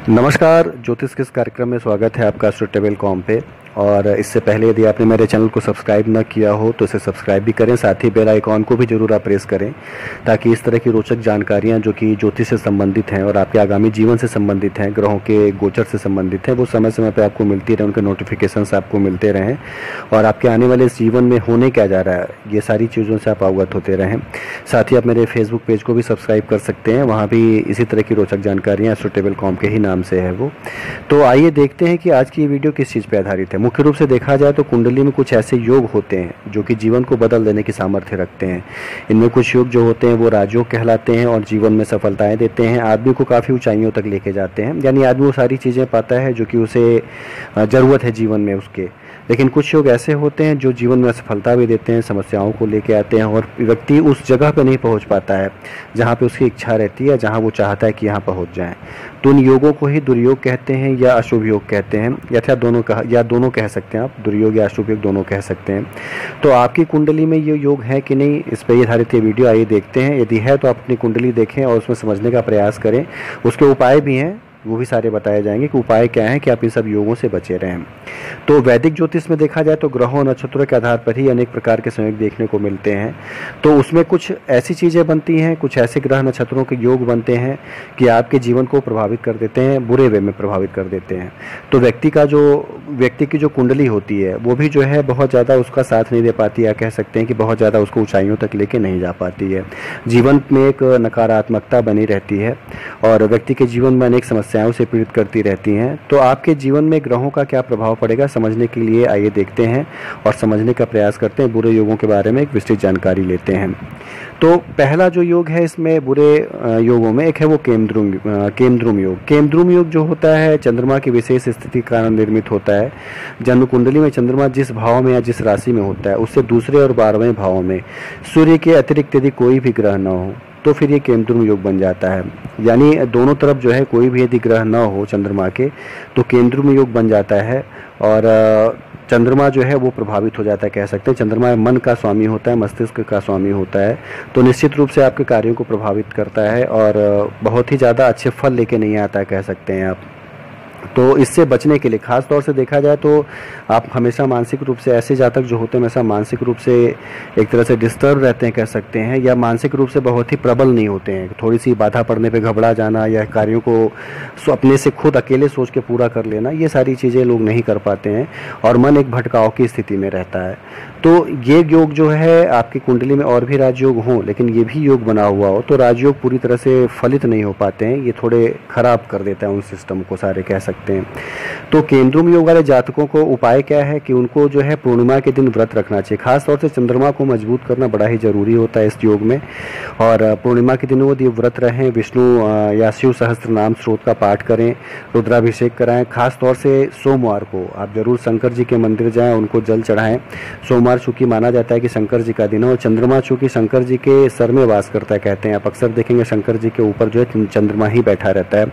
नमस्कार, ज्योतिष के इस कार्यक्रम में स्वागत है आपका सुटेबल कॉम पे। और इससे पहले यदि आपने मेरे चैनल को सब्सक्राइब न किया हो तो इसे सब्सक्राइब भी करें, साथ ही बेल आइकॉन को भी जरूर आप प्रेस करें ताकि इस तरह की रोचक जानकारियां जो कि ज्योतिष से संबंधित हैं और आपके आगामी जीवन से संबंधित हैं, ग्रहों के गोचर से संबंधित हैं, वो समय समय पर आपको मिलती रहे, उनके नोटिफिकेशंस आपको मिलते रहें और आपके आने वाले जीवन में होने क्या जा रहा है ये सारी चीज़ों से आप अवगत होते रहें। साथ ही आप मेरे फेसबुक पेज को भी सब्सक्राइब कर सकते हैं, वहाँ भी इसी तरह की रोचक जानकारियाँ सुटेबल कॉम के ही नाम से है वो। तो आइए देखते हैं कि आज की ये वीडियो किस चीज़ पर आधारित है। मुख्य रूप से देखा जाए तो कुंडली में कुछ ऐसे योग होते हैं जो कि जीवन को बदल देने की सामर्थ्य रखते हैं। इनमें कुछ योग जो होते हैं वो राजयोग कहलाते हैं और जीवन में सफलताएं देते हैं, आदमी को काफ़ी ऊंचाइयों तक लेके जाते हैं। यानी आदमी वो सारी चीज़ें पाता है जो कि उसे ज़रूरत है जीवन में उसके। लेकिन कुछ योग ऐसे होते हैं जो जीवन में असफलता भी देते हैं, समस्याओं को लेके आते हैं और व्यक्ति उस जगह पे नहीं पहुंच पाता है जहां पे उसकी इच्छा रहती है, जहां वो चाहता है कि यहां पहुंच जाए। तो उन योगों को ही दुर्योग कहते हैं या अशुभ योग कहते हैं, या दोनों कह सकते हैं आप, दुर्योग या अशुभ योग दोनों कह सकते हैं। तो आपकी कुंडली में ये योग है कि नहीं, इस पर आधारित ये वीडियो आइए देखते हैं। यदि है तो आप अपनी कुंडली देखें और उसमें समझने का प्रयास करें। उसके उपाय भी हैं, वो भी सारे बताए जाएंगे कि उपाय क्या है कि आप इन सब योगों से बचे रहें। तो वैदिक ज्योतिष में देखा जाए तो ग्रहों और नक्षत्रों के आधार पर ही अनेक प्रकार के संयोग देखने को मिलते हैं। तो उसमें कुछ ऐसी चीज़ें बनती हैं, कुछ ऐसे ग्रह नक्षत्रों के योग बनते हैं कि आपके जीवन को प्रभावित कर देते हैं, बुरे वे में प्रभावित कर देते हैं। तो व्यक्ति की जो कुंडली होती है वो भी जो है बहुत ज़्यादा उसका साथ नहीं दे पाती, या कह सकते हैं कि बहुत ज़्यादा उसको ऊंचाइयों तक लेके नहीं जा पाती है। जीवन में एक नकारात्मकता बनी रहती है और व्यक्ति के जीवन में अनेक समस्याओं से पीड़ित करती रहती हैं। तो आपके जीवन में ग्रहों का क्या प्रभाव पड़ेगा समझने के लिए आइए देखते हैं और समझने का प्रयास करते हैं। बुरे योगों के बारे में एक विस्तृत जानकारी लेते हैं। तो पहला जो योग है इसमें बुरे योगों में एक है वो केमद्रुम योग। केमद्रुम योग जो होता है चंद्रमा की विशेष स्थिति के कारण निर्मित होता है। जन्म कुंडली में चंद्रमा जिस भाव में या जिस राशि में होता है उससे दूसरे और 12वें भाव में सूर्य के अतिरिक्त यदि कोई भी ग्रह न हो तो फिर ये केमद्रुम योग बन जाता है। यानी दोनों तरफ जो है कोई भी यदि ग्रह न हो चंद्रमा के तो केमद्रुम योग बन जाता है और चंद्रमा जो है वो प्रभावित हो जाता है, कह सकते हैं। चंद्रमा मन का स्वामी होता है, मस्तिष्क का स्वामी होता है, तो निश्चित रूप से आपके कार्यों को प्रभावित करता है और बहुत ही ज़्यादा अच्छे फल लेके नहीं आता है, कह सकते हैं आप। तो इससे बचने के लिए खास तौर से देखा जाए तो आप हमेशा मानसिक रूप से, ऐसे जातक जो होते हैं हमेशा मानसिक रूप से एक तरह से डिस्टर्ब रहते हैं, कह सकते हैं, या मानसिक रूप से बहुत ही प्रबल नहीं होते हैं। थोड़ी सी बाधा पड़ने पे घबरा जाना या कार्यों को अपने से खुद अकेले सोच के पूरा कर लेना, ये सारी चीज़ें लोग नहीं कर पाते हैं और मन एक भटकाव की स्थिति में रहता है। तो ये योग जो है आपकी कुंडली में और भी राजयोग हों लेकिन ये भी योग बना हुआ हो तो राजयोग पूरी तरह से फलित नहीं हो पाते हैं, ये थोड़े खराब कर देता है उन सिस्टम को सारे, कह सकते हैं। तो केंद्रुम योग वाले जातकों को उपाय क्या है कि उनको जो है पूर्णिमा के दिन व्रत रखना चाहिए। खासतौर से चंद्रमा को मजबूत करना बड़ा ही जरूरी होता है इस योग में और पूर्णिमा के दिन वो व्रत रहें, विष्णु या शिव सहस्त्र नाम स्रोत का पाठ करें, रुद्राभिषेक कराएं। खासतौर से सोमवार को आप जरूर शंकर जी के मंदिर जाएं, उनको जल चढ़ाएं। सोमवार चूंकि माना जाता है कि शंकर जी का दिन है और चंद्रमा चूंकि शंकर जी के सर में वास करता है, कहते हैं। आप अक्सर देखेंगे शंकर जी के ऊपर जो है चंद्रमा ही बैठा रहता है।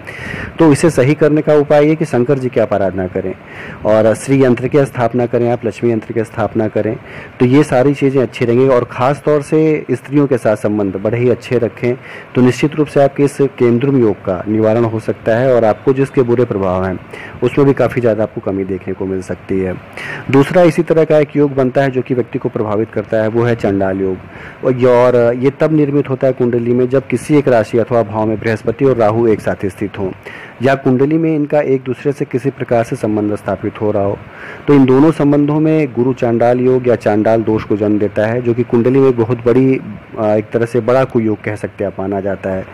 तो इसे सही करने का उपाय ये कि शंकर जी की आप आराधना करें और श्री यंत्र की स्थापना करें, आप लक्ष्मी यंत्र की स्थापना करें, तो ये सारी चीज़ें अच्छी रहेंगी। और ख़ास तौर से स्त्रियों के साथ संबंध बड़े ही अच्छे रखें तो निश्चित रूप से आपके इस केंद्रुम योग का निवारण हो सकता है और आपको जिसके बुरे प्रभाव हैं उसमें भी काफ़ी ज़्यादा आपको कमी देखने को मिल सकती है। दूसरा इसी तरह का एक योग बनता है जो कि व्यक्ति को प्रभावित करता है, वो है चंडाल योग। और ये तब निर्मित होता है कुंडली में जब किसी एक राशि अथवा भाव में बृहस्पति और राहु एक साथ स्थित हों या कुंडली में इनका एक दूसरे से किसी प्रकार से संबंध स्थापित हो रहा हो। तो इन दोनों संबंधों में गुरु चांडाल योग या चांडाल दोष को जन्म देता है जो कि कुंडली में बहुत बड़ी एक तरह से बड़ा कुयोग कह सकते हैं आप माना जाता है।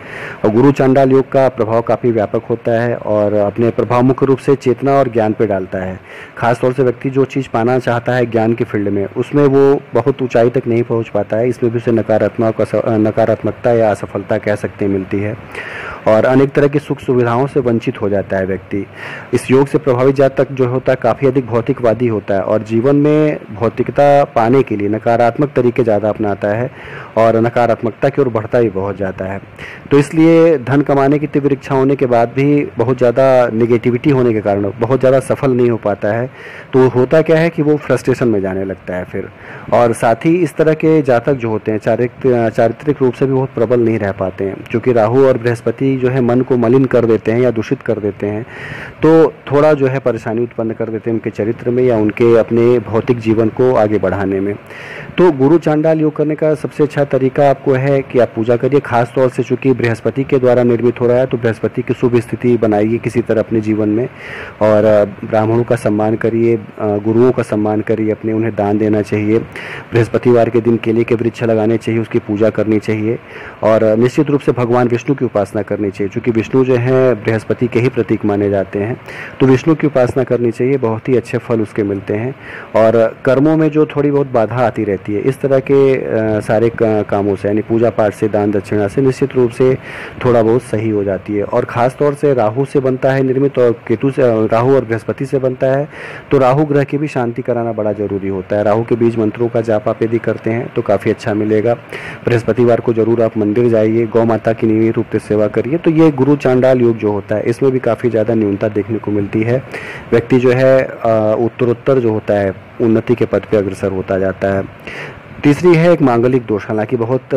और गुरु चांडाल योग का प्रभाव काफ़ी व्यापक होता है और अपने प्रभाव मुख्य रूप से चेतना और ज्ञान पर डालता है। खासतौर से व्यक्ति जो चीज़ पाना चाहता है ज्ञान के फील्ड में उसमें वो बहुत ऊंचाई तक नहीं पहुंच पाता है, इसमें भी उसे नकारात्मकता या असफलता कह सकते हैं मिलती है और अनेक तरह की सुख सुविधाओं से वंचित हो जाता है व्यक्ति। इस योग से प्रभावित जातक जो होता है काफ़ी अधिक भौतिकवादी होता है और जीवन में भौतिकता पाने के लिए नकारात्मक तरीके ज़्यादा अपनाता है और नकारात्मकता की ओर बढ़ता ही बहुत जाता है। तो इसलिए धन कमाने की तीव्र इच्छा होने के बाद भी बहुत ज़्यादा निगेटिविटी होने के कारण बहुत ज़्यादा सफल नहीं हो पाता है। तो होता क्या है कि वो फ्रस्ट्रेशन में जाने लगता है फिर। और साथ ही इस तरह के जातक जो होते हैं चारित्रिक रूप से भी बहुत प्रबल नहीं रह पाते हैं, क्योंकि राहु और बृहस्पति जो है मन को मलिन कर देते हैं या दूषित कर देते हैं, तो थोड़ा जो है परेशानी उत्पन्न कर देते हैं उनके चरित्र में या उनके अपने भौतिक जीवन को आगे बढ़ाने में। तो गुरु चांडाल योग करने का सबसे अच्छा तरीका आपको है कि आप पूजा करिए, खास तौर से चूंकि बृहस्पति के द्वारा निर्मित हो रहा है तो बृहस्पति की शुभ स्थिति बनाइए किसी तरह अपने जीवन में, और ब्राह्मणों का सम्मान करिए, गुरुओं का सम्मान करिए, अपने उन्हें दान देना चाहिए। बृहस्पतिवार के दिन केले के वृक्ष लगाने चाहिए, उसकी पूजा करनी चाहिए, और निश्चित रूप से भगवान विष्णु की उपासना करनी चाहिए, क्योंकि विष्णु जो है बृहस्पति के ही प्रतीक माने जाते हैं। तो विष्णु की उपासना करनी चाहिए, बहुत ही अच्छे फल उसके मिलते हैं। और कर्मों में जो थोड़ी बहुत बाधा आती रहती है इस तरह के सारे कामों से, यानी पूजा पाठ से, दान दक्षिणा से निश्चित रूप से थोड़ा बहुत सही हो जाती है। और ख़ास तौर से राहु से बनता है निर्मित, और केतु से, राहु और बृहस्पति से बनता है, तो राहु ग्रह की भी शांति कराना बड़ा जरूरी होता है। राहु के बीज मंत्रों का जाप आप यदि करते हैं तो काफ़ी अच्छा मिलेगा। बृहस्पतिवार को जरूर आप मंदिर जाइए, गौ माता की नियमित रूप से सेवा करिए। तो ये गुरु चांडाल योग जो होता है इसमें भी काफ़ी ज़्यादा न्यूनता देखने को मिलती है। व्यक्ति जो है उत्तरोत्तर जो होता है उन्नति के पद पे अग्रसर होता जाता है। तीसरी है एक मांगलिक दोष, हालांकि बहुत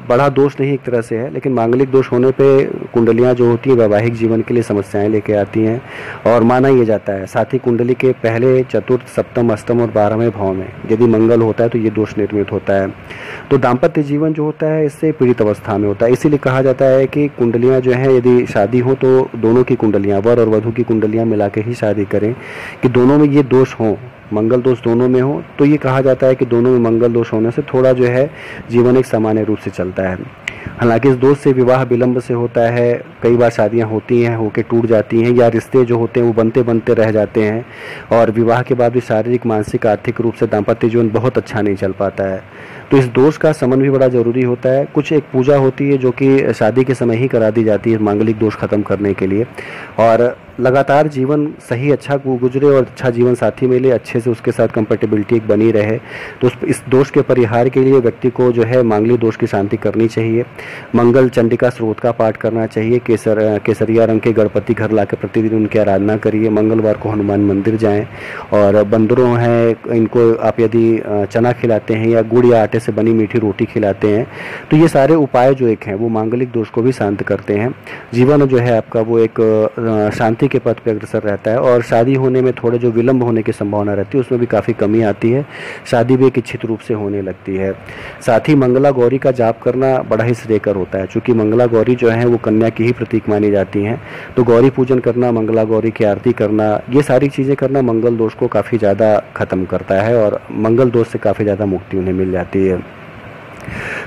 बड़ा दोष नहीं एक तरह से है, लेकिन मांगलिक दोष होने पे कुंडलियां जो होती हैं वैवाहिक जीवन के लिए समस्याएं लेके आती हैं, और माना ये जाता है साथ ही कुंडली के पहले, चतुर्थ, सप्तम, अष्टम और 12वें भाव में यदि मंगल होता है तो ये दोष निर्मित होता है। तो दाम्पत्य जीवन जो होता है इससे पीड़ित अवस्था में होता है। इसीलिए कहा जाता है कि कुंडलियाँ जो हैं यदि शादी हो तो दोनों की कुंडलियाँ, वर और वधू की कुंडलियाँ मिला के ही शादी करें, कि दोनों में ये दोष हों, मंगल दोष दोनों में हो। तो ये कहा जाता है कि दोनों में मंगल दोष होने से थोड़ा जो है जीवन एक सामान्य रूप से चलता है। हालांकि इस दोष से विवाह विलंब से होता है, कई बार शादियां होती हैं होके टूट जाती हैं, या रिश्ते जो होते हैं वो बनते बनते रह जाते हैं, और विवाह के बाद भी शारीरिक, मानसिक, आर्थिक रूप से दाम्पत्य जीवन बहुत अच्छा नहीं चल पाता है। तो इस दोष का समन भी बड़ा जरूरी होता है। कुछ एक पूजा होती है जो कि शादी के समय ही करा दी जाती है मांगलिक दोष खत्म करने के लिए, और लगातार जीवन सही अच्छा गुजरे और अच्छा जीवन साथी मिले, अच्छे से उसके साथ कंपेटेबिलिटी एक बनी रहे। तो इस दोष के परिहार के लिए व्यक्ति को जो है मांगलिक दोष की शांति करनी चाहिए। मंगल चंडिका स्रोत का पाठ करना चाहिए, केसरिया रंग के गणपति घर लाकर प्रतिदिन उनकी आराधना करिए। मंगलवार को हनुमान मंदिर जाएं, और बंदरों हैं इनको आप यदि चना खिलाते हैं या गुड़ या आटे से बनी मीठी रोटी खिलाते हैं, तो ये सारे उपाय जो एक हैं वो मांगलिक दोष को भी शांत करते हैं। जीवन जो है आपका वो एक शांति के पथ पे अग्रसर रहता है, और शादी होने में थोड़े जो विलंब होने की संभावना रहती है उसमें भी काफ़ी कमी आती है, शादी भी एक इच्छित रूप से होने लगती है। साथ ही मंगला गौरी का जाप करना बड़ा ही श्रेयकर होता है, क्योंकि मंगला गौरी जो है वो कन्या की ही प्रतीक मानी जाती हैं। तो गौरी पूजन करना, मंगला गौरी की आरती करना, ये सारी चीज़ें करना मंगल दोष को काफ़ी ज़्यादा खत्म करता है, और मंगल दोष से काफ़ी ज़्यादा मुक्ति उन्हें मिल जाती है।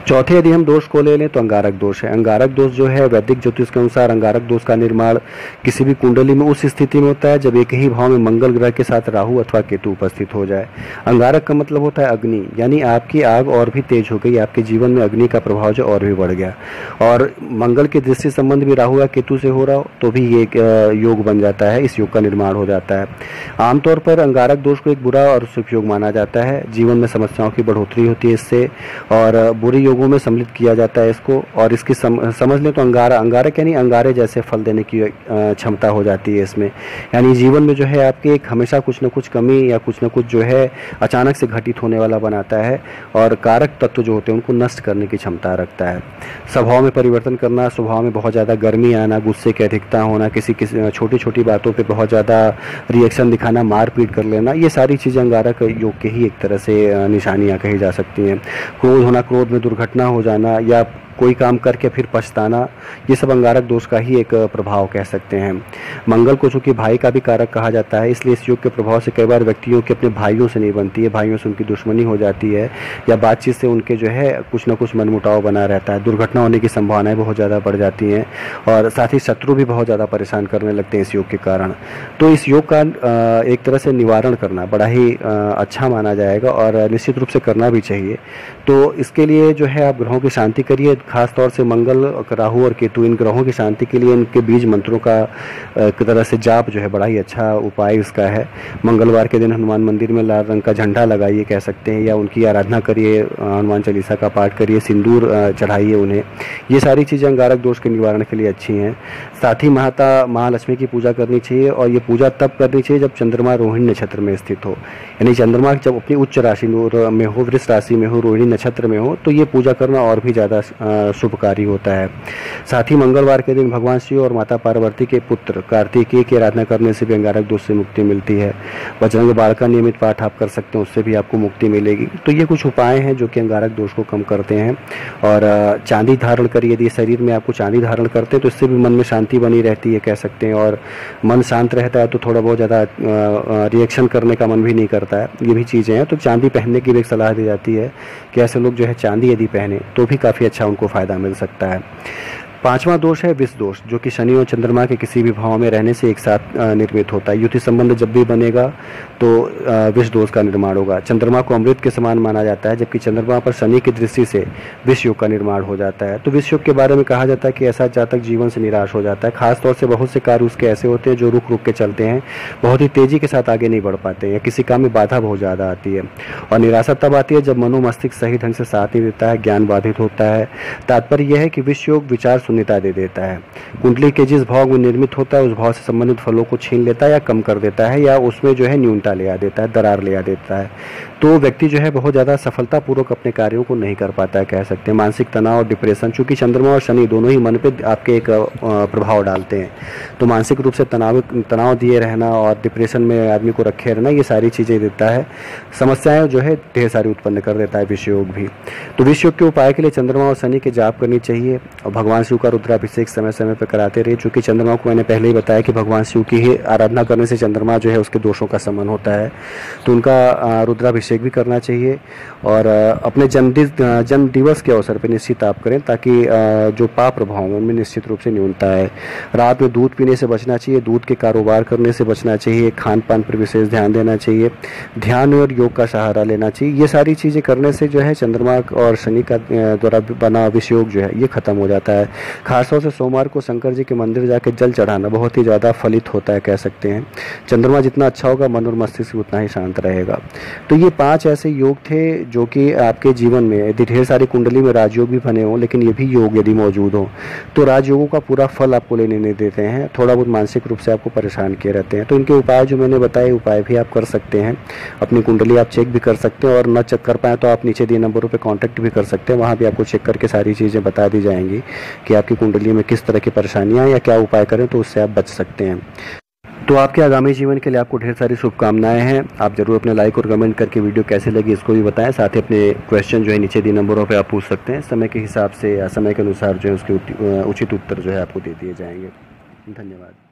चौथे यदि हम दोष को ले लें तो अंगारक दोष है। अंगारक दोष जो है वैदिक ज्योतिष के अनुसार अंगारक दोष का निर्माण किसी भी कुंडली में उस स्थिति में होता है जब एक ही भाव में मंगल ग्रह के साथ राहु अथवा केतु उपस्थित हो जाए। अंगारक का मतलब होता है अग्नि, यानी आपकी आग और भी तेज हो गई, आपके जीवन में अग्नि का प्रभाव जो और भी बढ़ गया, और मंगल के दृष्टि संबंध भी राहु या केतु से हो रहा हो तो भी ये एक योग बन जाता है, इस योग का निर्माण हो जाता है। आमतौर पर अंगारक दोष को एक बुरा और शुभ योग माना जाता है, जीवन में समस्याओं की बढ़ोतरी होती है इससे, और बुरे योगों में सम्मिलित किया जाता है इसको। और इसकी समझ लें तो अंगारक यानी अंगारे जैसे फल देने की क्षमता हो जाती है इसमें, यानी जीवन में जो है आपके एक हमेशा कुछ न कुछ कमी या कुछ न कुछ जो है अचानक से घटित होने वाला बनाता है, और कारक तत्व जो होते हैं उनको नष्ट करने की क्षमता रखता है। स्वभाव में परिवर्तन करना, स्वभाव में बहुत ज़्यादा गर्मी आना, गुस्से की अधिकता होना, किसी छोटी छोटी बातों पर बहुत ज़्यादा रिएक्शन दिखाना, मारपीट कर लेना, ये सारी चीज़ें अंगारक योग के ही एक तरह से निशानियाँ कही जा सकती हैं। क्रोध होना, क्रोध में दुर्घटना हो जाना, या कोई काम करके फिर पछताना, ये सब अंगारक दोष का ही एक प्रभाव कह सकते हैं। मंगल को चूंकि भाई का भी कारक कहा जाता है, इसलिए इस योग के प्रभाव से कई बार व्यक्तियों के अपने भाइयों से नहीं बनती है, भाइयों से उनकी दुश्मनी हो जाती है, या बातचीत से उनके जो है कुछ न कुछ मनमुटाव बना रहता है, दुर्घटना होने की संभावनाएं बहुत ज़्यादा बढ़ जाती हैं, और साथ ही शत्रु भी बहुत ज़्यादा परेशान करने लगते हैं इस योग के कारण। तो इस योग का एक तरह से निवारण करना बड़ा ही अच्छा माना जाएगा, और निश्चित रूप से करना भी चाहिए। तो इसके लिए जो है आप ग्रहों की शांति करिए, खास तौर से मंगल, राहु और केतु, इन ग्रहों की शांति के लिए इनके बीज मंत्रों का एक तरह से जाप जो है बड़ा ही अच्छा उपाय इसका है। मंगलवार के दिन हनुमान मंदिर में लाल रंग का झंडा लगाइए कह सकते हैं, या उनकी आराधना करिए, हनुमान चालीसा का पाठ करिए, सिंदूर चढ़ाइए उन्हें। ये सारी चीज़ें अंगारक दोष के निवारण के लिए अच्छी हैं। साथ ही माता महालक्ष्मी की पूजा करनी चाहिए, और ये पूजा तब करनी चाहिए जब चंद्रमा रोहिणी नक्षत्र में स्थित हो, यानी चंद्रमा जब अपनी उच्च राशि में हो, वृष राशि में हो, रोहिणी नक्षत्र में हो, तो ये पूजा करना और भी ज़्यादा शुभकारी होता है। साथ ही मंगलवार के दिन भगवान शिव और माता पार्वती के पुत्र कार्तिकेय की आराधना करने से भी अंगारक दोष से मुक्ति मिलती है। बजरंग बाण का नियमित पाठ आप कर सकते हैं, उससे भी आपको मुक्ति मिलेगी। तो ये कुछ उपाय हैं जो कि अंगारक दोष को कम करते हैं। और चांदी धारण करिए, यदि शरीर में आपको चांदी धारण करते हैं तो इससे भी मन में शांति बनी रहती है कह सकते हैं, और मन शांत रहता है तो थोड़ा बहुत ज़्यादा रिएक्शन करने का मन भी नहीं करता है। ये भी चीज़ें हैं। तो चांदी पहनने की भी एक सलाह दी जाती है कि ऐसे लोग जो है चांदी यदि पहने तो भी काफ़ी अच्छा उनको फ़ायदा मिल सकता है। पांचवां दोष है विष दोष, जो कि शनि और चंद्रमा के किसी भी भाव में रहने से एक साथ निर्मित होता है। युति संबंध जब भी बनेगा तो विष दोष का निर्माण होगा। चंद्रमा को अमृत के समान माना जाता है, जबकि चंद्रमा पर शनि की दृष्टि से विष योग का निर्माण हो जाता है। तो विष योग के बारे में कहा जाता है कि ऐसा जातक जीवन से निराश हो जाता है। खासतौर से बहुत से कार्य उसके ऐसे होते हैं जो रुक रुक के चलते हैं, बहुत ही तेजी के साथ आगे नहीं बढ़ पाते, या किसी काम में बाधा बहुत ज़्यादा आती है। और निराशा तब आती है जब मनोमस्तिष्क सही ढंग से साथ नहीं देता है, ज्ञान बाधित होता है। तात्पर्य यह है कि विष योग विचार शून्यता दे देता है। कुंडली के जिस भाव में निर्मित होता है उस भाव से संबंधित फलों को छीन लेता है या कम कर देता है, या उसमें जो है न्यूनता ले आ देता है, दरार ले आ देता है। तो व्यक्ति जो है बहुत ज़्यादा सफलतापूर्वक अपने कार्यों को नहीं कर पाता है कह सकते हैं। मानसिक तनाव और डिप्रेशन, चूंकि चंद्रमा और शनि दोनों ही मन पे आपके एक प्रभाव डालते हैं, तो मानसिक रूप से तनाव दिए रहना और डिप्रेशन में आदमी को रखे रहना, ये सारी चीज़ें देता है। समस्याएं जो है ढेर सारी उत्पन्न कर देता है विष योग भी। तो विष योग के उपाय के लिए चंद्रमा और शनि के जाप करनी चाहिए, और भगवान शिव का रुद्राभिषेक समय समय पर कराते रहिए। चूँकि चंद्रमा को मैंने पहले ही बताया कि भगवान शिव की ही आराधना करने से चंद्रमा जो है उसके दोषों का शमन होता है, तो उनका रुद्राभिषेक भी करना चाहिए। और अपने जन्म दिवस के अवसर पर निश्चित आप करें, ताकि जो पाप प्रभाव है उनमें निश्चित रूप से न्यूनता है। रात में दूध पीने से बचना चाहिए, दूध के कारोबार करने से बचना चाहिए, खान पान पर विशेष ध्यान देना चाहिए, ध्यान और योग का सहारा लेना चाहिए। ये सारी चीज़ें करने से जो है चंद्रमा और शनि का द्वारा बना विष योग जो है ये खत्म हो जाता है। खासतौर से सोमवार को शंकर जी के मंदिर जाकर जल चढ़ाना बहुत ही ज़्यादा फलित होता है कह सकते हैं। चंद्रमा जितना अच्छा होगा मन और मस्तिष्क उतना ही शांत रहेगा। तो ये 5 ऐसे योग थे जो कि आपके जीवन में, यदि ढेर सारी कुंडली में राजयोग भी बने हों, लेकिन ये भी योग यदि मौजूद हो तो राजयोगों का पूरा फल आपको लेने नहीं देते हैं, थोड़ा बहुत मानसिक रूप से आपको परेशान किए रहते हैं। तो इनके उपाय जो मैंने बताए उपाय भी आप कर सकते हैं। अपनी कुंडली आप चेक भी कर सकते हैं, और न चेक कर पाएँ तो आप नीचे दिए नंबरों पर कॉन्टैक्ट भी कर सकते हैं। वहाँ भी आपको चेक करके सारी चीज़ें बता दी जाएंगी कि आपकी कुंडली में किस तरह की परेशानियाँ या क्या उपाय करें तो उससे आप बच सकते हैं। तो आपके आगामी जीवन के लिए आपको ढेर सारी शुभकामनाएं हैं। आप जरूर अपने लाइक और कमेंट करके वीडियो कैसे लगी इसको भी बताएं। साथ ही अपने क्वेश्चन जो है नीचे दिए नंबरों पे आप पूछ सकते हैं। समय के हिसाब से या समय के अनुसार जो है उसके उचित उत्तर जो है आपको दे दिए जाएंगे। धन्यवाद।